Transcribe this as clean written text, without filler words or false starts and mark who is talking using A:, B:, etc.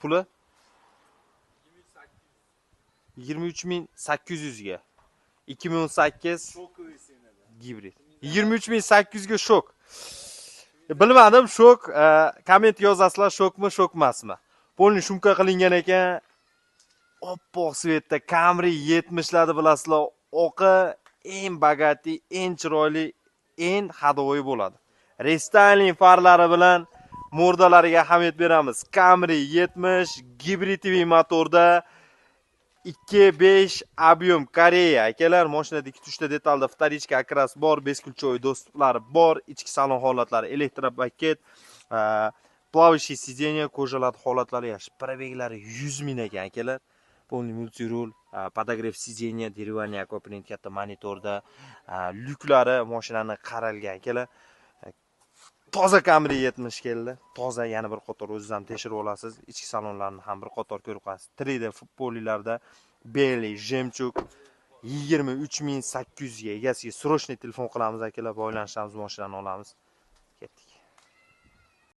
A: Puli 23800 ga. 2018 gibrid. 23800 ga shok. Bilmadim, shok. Komment yozasizlar, shokmi, shokmasmi. Polni shumka qilingan ekan. Oppoq svetda Camry 70larni bilasizlar. Oqi eng bagati, eng chiroyli, eng hadovoy bo'ladi. Restyling farlari bilan mordalariga ahamiyat beramiz. Camry 70 gibrid motorda 2.5 объем Koreya. Akalar, mashinada 2-3 ta detalda vtorichka akras bor, beskulchoy do'stliklari bor, ichki salon holatlari, elektropaket, плавающий сиденье, ko'jalat holatlari yaxshi. Probeglari 100 ming ekan, akalar. Полный multirul, podogrev сиденья, деревянный аквапринт katta monitorda, lyuklari mashinani qaralgan, akalar. Toza Camry 70 keldi. Toza, yana bir qator o'zingiz ham tekshirib olasiz. Ichki salonlarni ham bir qator ko'rib qo'yasiz. 3D polilarda Beli, Jemchuk 23800 ga egasiga srochniy telefon qilamiz akalar, boylanishamiz, mashinani olamiz. Ketdik.